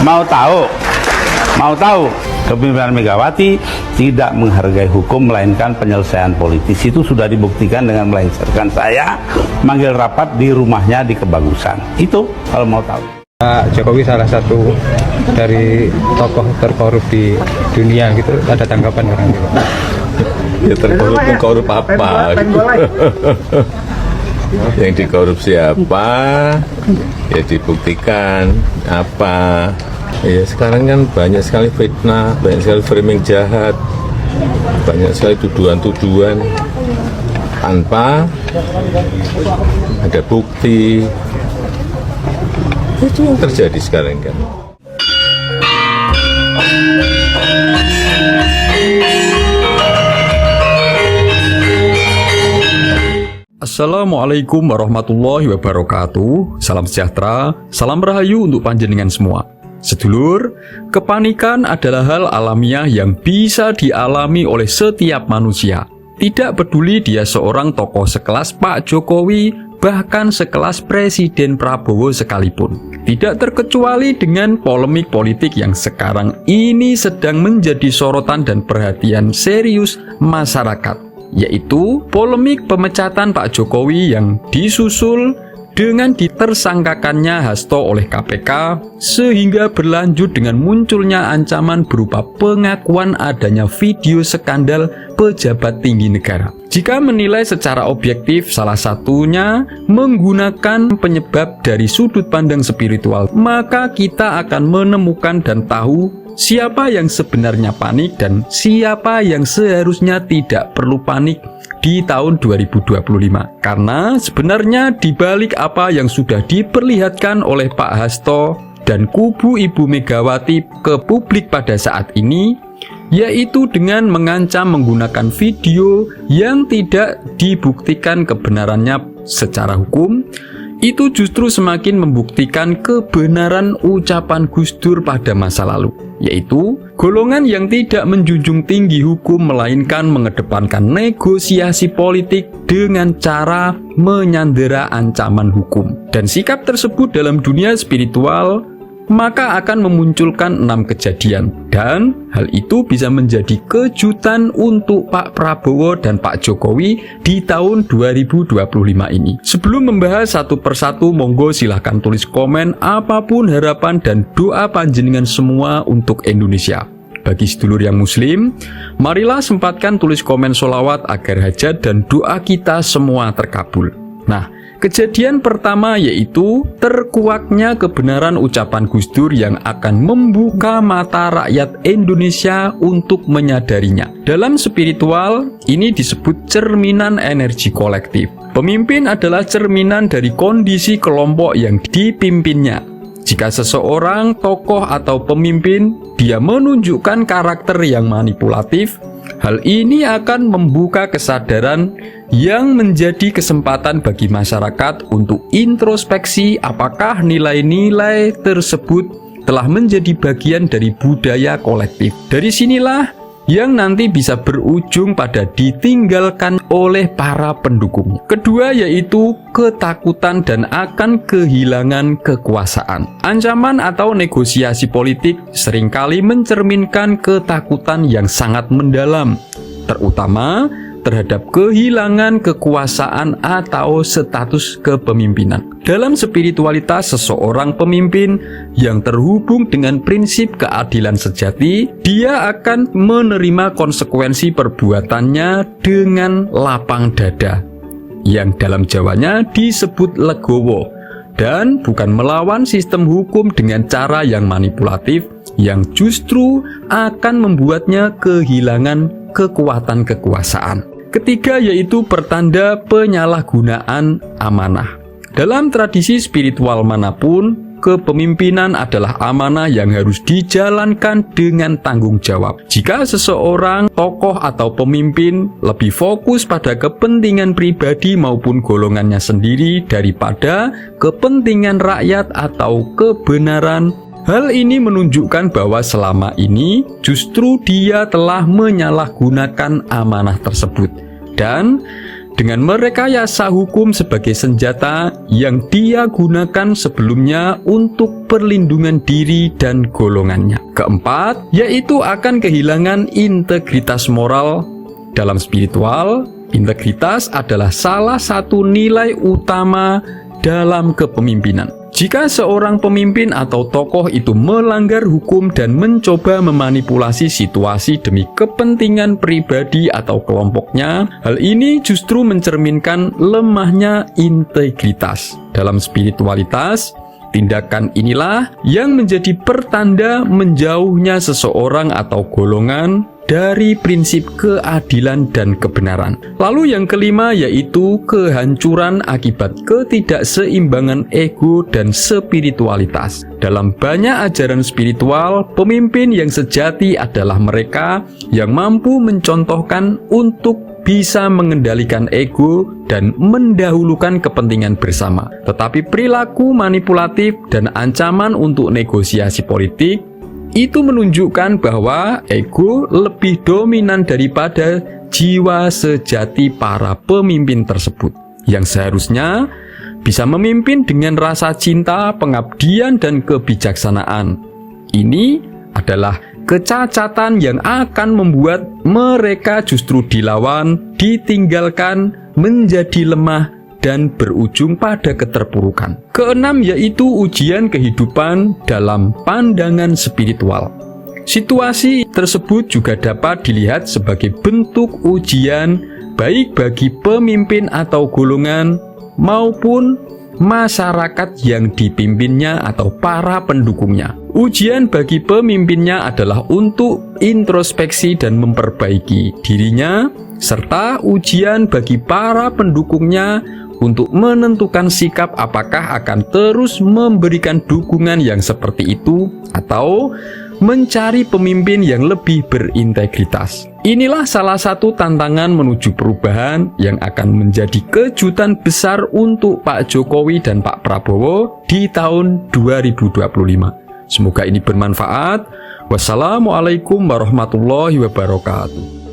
Mau tahu kepemimpinan Megawati tidak menghargai hukum melainkan penyelesaian politis. Itu sudah dibuktikan dengan melengsarkan saya manggil rapat di rumahnya di Kebagusan. Itu kalau mau tahu. Pak Jokowi salah satu dari tokoh terkorup di dunia gitu, ada tanggapan orang gitu? Ya terkorup apa? Yang dikorupsi apa? Ya dibuktikan apa? Ya sekarang kan banyak sekali fitnah, banyak sekali framing jahat, banyak sekali tuduhan-tuduhan tanpa ada bukti. Itu yang terjadi sekarang kan. Assalamualaikum warahmatullahi wabarakatuh. Salam sejahtera, salam rahayu untuk panjenengan semua. Sedulur, kepanikan adalah hal alamiah yang bisa dialami oleh setiap manusia. Tidak peduli dia seorang tokoh sekelas Pak Jokowi, bahkan sekelas Presiden Prabowo sekalipun. Tidak terkecuali dengan polemik politik yang sekarang ini sedang menjadi sorotan dan perhatian serius masyarakat, yaitu polemik pemecatan Pak Jokowi yang disusul dengan ditersangkakannya Hasto oleh KPK, sehingga berlanjut dengan munculnya ancaman berupa pengakuan adanya video skandal pejabat tinggi negara. Jika menilai secara objektif, salah satunya menggunakan penyebab dari sudut pandang spiritual, maka kita akan menemukan dan tahu siapa yang sebenarnya panik dan siapa yang seharusnya tidak perlu panik di tahun 2025. Karena sebenarnya dibalik apa yang sudah diperlihatkan oleh Pak Hasto dan kubu Ibu Megawati ke publik pada saat ini, yaitu dengan mengancam menggunakan video yang tidak dibuktikan kebenarannya secara hukum, itu justru semakin membuktikan kebenaran ucapan Gus Dur pada masa lalu, yaitu golongan yang tidak menjunjung tinggi hukum melainkan mengedepankan negosiasi politik dengan cara menyandera ancaman hukum. Dan sikap tersebut dalam dunia spiritual maka akan memunculkan 6 kejadian, dan hal itu bisa menjadi kejutan untuk Pak Prabowo dan Pak Jokowi di tahun 2025 ini. Sebelum membahas satu persatu, monggo silahkan tulis komen apapun harapan dan doa panjenengan semua untuk Indonesia. Bagi sedulur yang muslim, marilah sempatkan tulis komen sholawat agar hajat dan doa kita semua terkabul. Nah, kejadian pertama yaitu terkuaknya kebenaran ucapan Gus Dur yang akan membuka mata rakyat Indonesia untuk menyadarinya. Dalam spiritual, ini disebut cerminan energi kolektif. Pemimpin adalah cerminan dari kondisi kelompok yang dipimpinnya. Jika seseorang tokoh atau pemimpin dia menunjukkan karakter yang manipulatif, hal ini akan membuka kesadaran yang menjadi kesempatan bagi masyarakat untuk introspeksi apakah nilai-nilai tersebut telah menjadi bagian dari budaya kolektif. Dari sinilah yang nanti bisa berujung pada ditinggalkan oleh para pendukungnya. Kedua yaitu ketakutan dan akan kehilangan kekuasaan. Ancaman atau negosiasi politik seringkali mencerminkan ketakutan yang sangat mendalam, terutama terhadap kehilangan kekuasaan atau status kepemimpinan. Dalam spiritualitas, seseorang pemimpin yang terhubung dengan prinsip keadilan sejati, dia akan menerima konsekuensi perbuatannya dengan lapang dada, yang dalam Jawanya disebut legowo, dan bukan melawan sistem hukum dengan cara yang manipulatif, yang justru akan membuatnya kehilangan kekuatan kekuasaan. Ketiga yaitu pertanda penyalahgunaan amanah. Dalam tradisi spiritual manapun, kepemimpinan adalah amanah yang harus dijalankan dengan tanggung jawab. Jika seseorang tokoh atau pemimpin lebih fokus pada kepentingan pribadi maupun golongannya sendiri daripada kepentingan rakyat atau kebenaran, hal ini menunjukkan bahwa selama ini justru dia telah menyalahgunakan amanah tersebut. Dan dengan merekayasa hukum sebagai senjata yang dia gunakan sebelumnya untuk perlindungan diri dan golongannya. Keempat, yaitu akan kehilangan integritas moral. Dalam spiritual, integritas adalah salah satu nilai utama dalam kepemimpinan. Jika seorang pemimpin atau tokoh itu melanggar hukum dan mencoba memanipulasi situasi demi kepentingan pribadi atau kelompoknya, hal ini justru mencerminkan lemahnya integritas. Dalam spiritualitas, tindakan inilah yang menjadi pertanda menjauhnya seseorang atau golongan dari prinsip keadilan dan kebenaran. Lalu yang kelima yaitu kehancuran akibat ketidakseimbangan ego dan spiritualitas. Dalam banyak ajaran spiritual, pemimpin yang sejati adalah mereka yang mampu mencontohkan untuk bisa mengendalikan ego dan mendahulukan kepentingan bersama. Tetapi perilaku manipulatif dan ancaman untuk negosiasi politik itu menunjukkan bahwa ego lebih dominan daripada jiwa sejati para pemimpin tersebut, yang seharusnya bisa memimpin dengan rasa cinta, pengabdian, dan kebijaksanaan. Ini adalah kecacatan yang akan membuat mereka justru dilawan, ditinggalkan, menjadi lemah, dan berujung pada keterpurukan. Keenam yaitu ujian kehidupan dalam pandangan spiritual. Situasi tersebut juga dapat dilihat sebagai bentuk ujian baik bagi pemimpin atau golongan maupun masyarakat yang dipimpinnya atau para pendukungnya. Ujian bagi pemimpinnya adalah untuk introspeksi dan memperbaiki dirinya, serta ujian bagi para pendukungnya untuk menentukan sikap apakah akan terus memberikan dukungan yang seperti itu atau mencari pemimpin yang lebih berintegritas. Inilah salah satu tantangan menuju perubahan yang akan menjadi kejutan besar untuk Pak Jokowi dan Pak Prabowo di tahun 2025. Semoga ini bermanfaat. Wassalamualaikum warahmatullahi wabarakatuh.